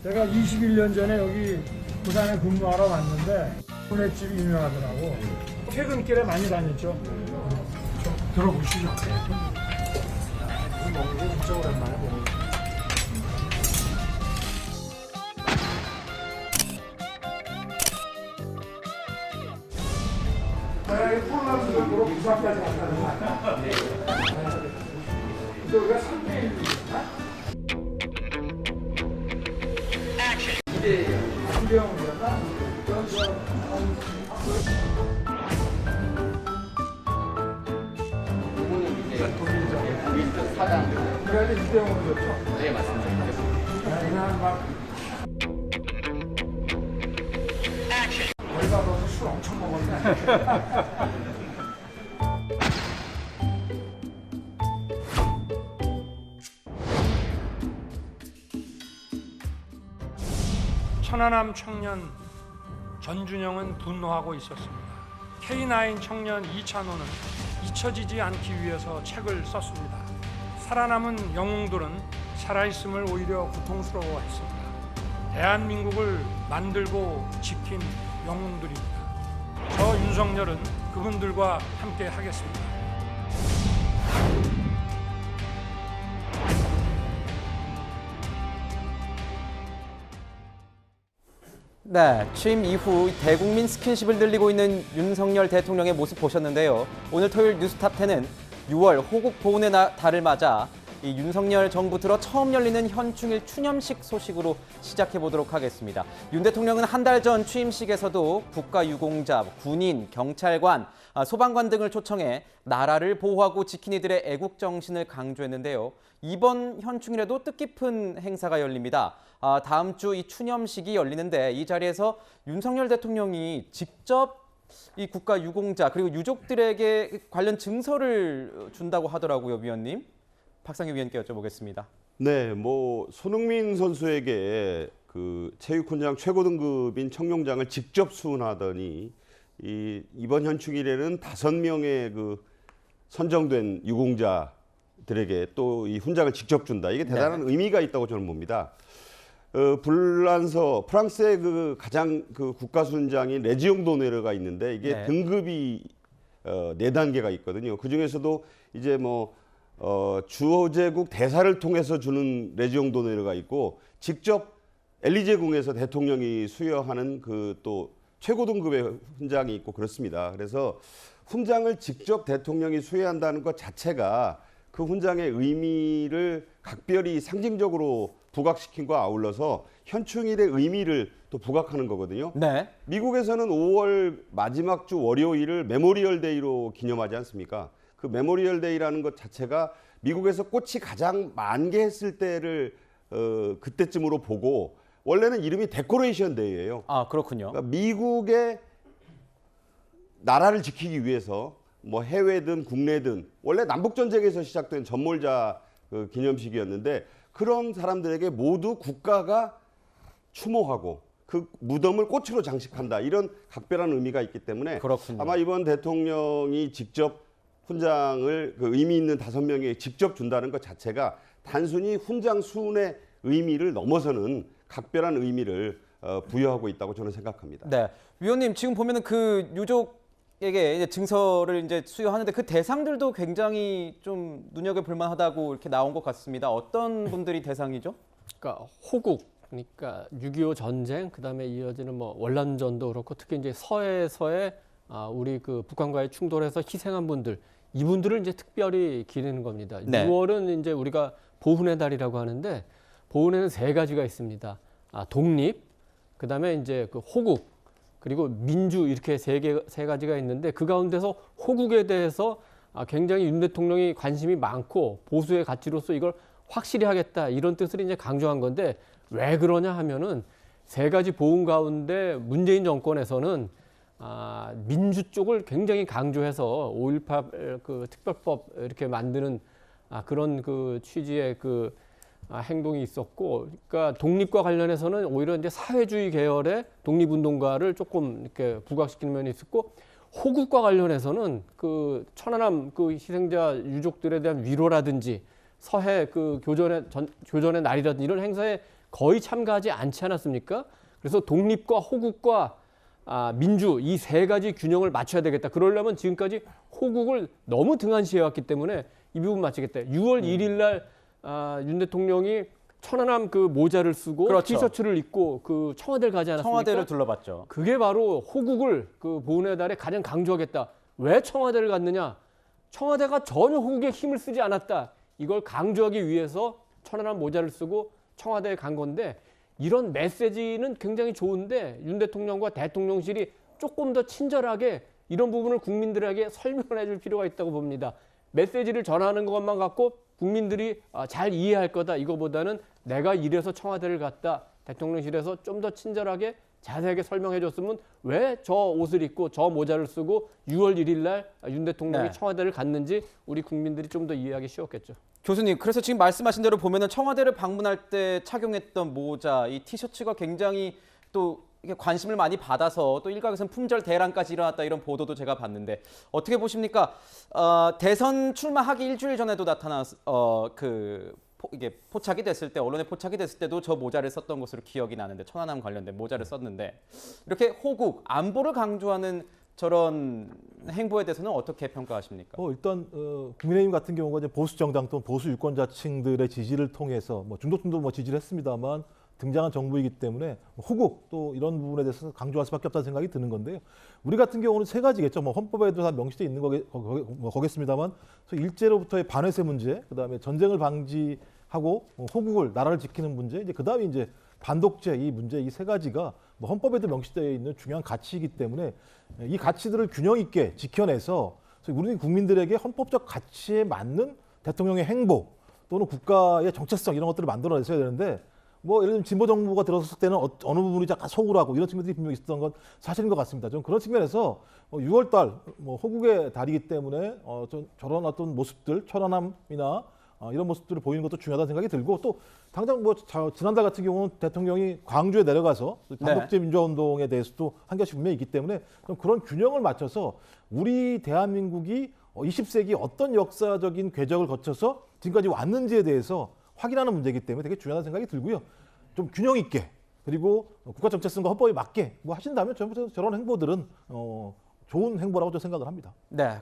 제가 21년 전에 여기 부산에 근무하러 왔는데 분회집이 유명하더라고. 퇴근길에 많이 다녔죠. 좀 들어보시죠. 먹는 게 진짜 오랜만에 먹는 거. 내가 이 폴란드로 부산까지 갔다는 거야. 근데 우리가 3대 1이었나? 이대형이었나? 윌스 사장. 그래도 이대형이었죠? 네, 맞습니다. 그냥 막 거기 가서 술 엄청 먹었네. 천안함 청년 전준영은 분노하고 있었습니다. K9 청년 이찬호는 잊혀지지 않기 위해서 책을 썼습니다. 살아남은 영웅들은 살아있음을 오히려 고통스러워했습니다. 대한민국을 만들고 지킨 영웅들입니다. 저 윤석열은 그분들과 함께 하겠습니다. 네, 취임 이후 대국민 스킨십을 늘리고 있는 윤석열 대통령의 모습 보셨는데요. 오늘 토요일 뉴스탑10은 6월 호국 보훈의 달을 맞아 이 윤석열 정부 들어 처음 열리는 현충일 추념식 소식으로 시작해 보도록 하겠습니다. 윤 대통령은 한 달 전 취임식에서도 국가유공자, 군인, 경찰관, 소방관 등을 초청해 나라를 보호하고 지킨 이들의 애국 정신을 강조했는데요. 이번 현충일에도 뜻깊은 행사가 열립니다. 다음 주 이 추념식이 열리는데 이 자리에서 윤석열 대통령이 직접 이 국가유공자 그리고 유족들에게 관련 증서를 준다고 하더라고요, 위원님. 박상규 위원께 여쭤보겠습니다. 네, 손흥민 선수에게 그 체육훈장 최고 등급인 청룡장을 직접 수훈하더니 이번 현충일에는 5명의 그 선정된 유공자들에게 또 이 훈장을 직접 준다. 이게 대단한 의미가 있다고 저는 봅니다. 프랑스의 그 가장 그 국가순장인 레지옹 도네르가 있는데 이게 등급이 4단계가 있거든요. 그 중에서도 이제 주호제국 대사를 통해서 주는 레지옹 도네르가 있고 직접 엘리제궁에서 대통령이 수여하는 그 또 최고 등급의 훈장이 있고 그렇습니다. 그래서 훈장을 직접 대통령이 수여한다는 것 자체가 그 훈장의 의미를 각별히 상징적으로 부각시킨과 아울러서 현충일의 의미를 또 부각하는 거거든요. 네. 미국에서는 5월 마지막 주 월요일을 메모리얼 데이로 기념하지 않습니까? 그 메모리얼 데이라는 것 자체가 미국에서 꽃이 가장 만개했을 때를 그때쯤으로 보고 원래는 이름이 데코레이션 데이예요. 아, 그렇군요. 그러니까 미국의 나라를 지키기 위해서 해외든 국내든 원래 남북 전쟁에서 시작된 전몰자 기념식이었는데 그런 사람들에게 모두 국가가 추모하고 그 무덤을 꽃으로 장식한다. 이런 각별한 의미가 있기 때문에 그렇군요. 아마 이번 대통령이 직접 훈장을 그 의미 있는 5명에 직접 준다는 것 자체가 단순히 훈장 수훈의 의미를 넘어서는 각별한 의미를 부여하고 있다고 저는 생각합니다. 네, 위원님 지금 보면은 그 유족에게 이제 증서를 이제 수여하는데 그 대상들도 굉장히 좀 눈여겨볼 만하다고 이렇게 나온 것 같습니다. 어떤 분들이 대상이죠? 그러니까 호국, 그러니까 6.25 전쟁, 그다음에 이어지는 월남전도 그렇고 특히 이제 서해에서의 우리 그 북한과의 충돌에서 희생한 분들, 이분들을 이제 특별히 기리는 겁니다. 네. 6월은 이제 우리가 보훈의 달이라고 하는데 보훈에는 3가지가 있습니다. 독립, 그다음에 이제 그 호국, 그리고 민주 이렇게 세 가지가 있는데 그 가운데서 호국에 대해서 굉장히 윤 대통령이 관심이 많고 보수의 가치로서 이걸 확실히 하겠다 이런 뜻을 이제 강조한 건데 왜 그러냐 하면은 3가지 보훈 가운데 문재인 정권에서는 민주 쪽을 굉장히 강조해서 5.18 그 특별법 이렇게 만드는 그런 그 취지의 그 행동이 있었고, 그러니까 독립과 관련해서는 오히려 이제 사회주의 계열의 독립운동가를 조금 이렇게 부각시키는 면이 있었고, 호국과 관련해서는 그 천안함 그 희생자 유족들에 대한 위로라든지 서해 그 교전의 날이라든지 이런 행사에 거의 참가하지 않지 않았습니까? 그래서 독립과 호국과 민주 이 세 가지 균형을 맞춰야 되겠다. 그러려면 지금까지 호국을 너무 등한시해왔기 때문에 이 부분 맞추겠다. 6월 1일 날 윤 대통령이 천안함 그 모자를 쓰고 그렇죠. 티셔츠를 입고 그 청와대를 가지 않았습니까? 청와대를 둘러봤죠. 그게 바로 호국을 그 보훈의 달에 가장 강조하겠다. 왜 청와대를 갔느냐? 청와대가 전혀 호국에 힘을 쓰지 않았다. 이걸 강조하기 위해서 천안함 모자를 쓰고 청와대에 간 건데 이런 메시지는 굉장히 좋은데 윤 대통령과 대통령실이 조금 더 친절하게 이런 부분을 국민들에게 설명을 해줄 필요가 있다고 봅니다. 메시지를 전하는 것만 갖고 국민들이 잘 이해할 거다. 이거보다는 내가 이래서 청와대를 갔다. 대통령실에서 좀 더 친절하게 자세하게 설명해 줬으면 왜 저 옷을 입고 저 모자를 쓰고 6월 1일 날 윤 대통령이 네. 청와대를 갔는지 우리 국민들이 좀 더 이해하기 쉬웠겠죠. 교수님, 그래서 지금 말씀하신 대로 보면은 청와대를 방문할 때 착용했던 모자, 이 티셔츠가 굉장히 또 이게 관심을 많이 받아서 또 일각에서는 품절 대란까지 일어났다 이런 보도도 제가 봤는데 어떻게 보십니까? 대선 출마하기 일주일 전에도 이게 포착이 됐을 때 언론에 포착이 됐을 때도 저 모자를 썼던 것으로 기억이 나는데 천안함 관련된 모자를 썼는데 이렇게 호국 안보를 강조하는 저런 행보에 대해서는 어떻게 평가하십니까? 일단 국민의힘 같은 경우가 이제 보수 정당 또는 보수 유권자층들의 지지를 통해서 중도층도 지지를 했습니다만 등장한 정부이기 때문에 호국 또 이런 부분에 대해서 강조할 수밖에 없다는 생각이 드는 건데요. 우리 같은 경우는 세 가지겠죠. 헌법에도 다 명시되어 있는 거겠습니다만 일제로부터의 반회세 문제, 그다음에 전쟁을 방지하고 호국을 나라를 지키는 문제, 이제 그다음에 이제 반독재 이 문제 이 세 가지가 헌법에도 명시되어 있는 중요한 가치이기 때문에 이 가치들을 균형 있게 지켜내서 우리 국민들에게 헌법적 가치에 맞는 대통령의 행보 또는 국가의 정체성 이런 것들을 만들어내셔야 되는데 예를 들면 진보 정부가 들어섰을 때는 어느 부분이 약간 소홀하고 이런 측면들이 분명히 있었던 건 사실인 것 같습니다. 좀 그런 측면에서 6월달 호국의 달이기 때문에 저런 어떤 모습들 천안함이나 이런 모습들을 보이는 것도 중요하다는 생각이 들고 또 당장 지난달 같은 경우는 대통령이 광주에 내려가서 반독재 민주화운동에 대해서도 한 것이 분명히 있기 때문에 좀 그런 균형을 맞춰서 우리 대한민국이 20세기 어떤 역사적인 궤적을 거쳐서 지금까지 왔는지에 대해서 확인하는 문제이기 때문에 되게 중요하다는 생각이 들고요. 좀 균형 있게 그리고 국가 정체성과 헌법에 맞게 하신다면 저런 행보들은 좋은 행보라고 저는 생각을 합니다. 네,